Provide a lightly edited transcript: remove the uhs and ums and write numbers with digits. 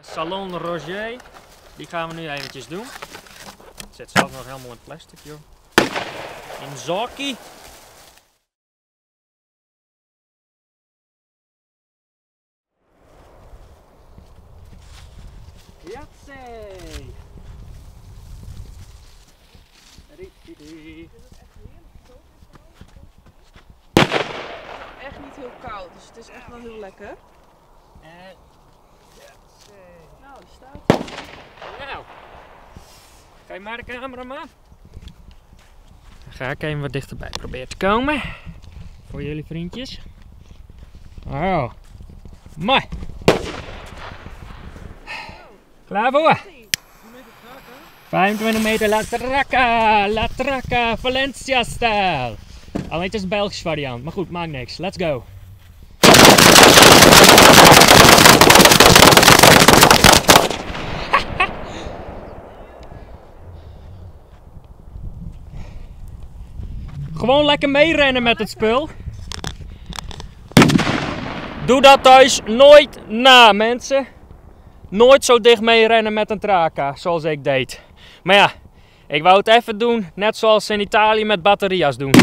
Salon Roger, die gaan we nu eventjes doen. Het zit zelf nog helemaal in plastic, joh. In zakkie. Jatzee! Echt niet heel koud, dus het is echt wel heel lekker. Nou, die staat. Nou, ga je maar de cameraman. Dan ga ik even wat dichterbij proberen te komen. Voor jullie vriendjes. Oh, mooi. Klaar voor? 25 meter La Traca, Valencia-stijl. Alleen het is een Belgische variant, maar goed, maakt niks. Let's go. Gewoon lekker meerennen met het spul. Doe dat thuis nooit na, mensen. Nooit zo dicht meerennen met een Traca, zoals ik deed. Maar ja, ik wou het even doen, net zoals ze in Italië met batteria's doen.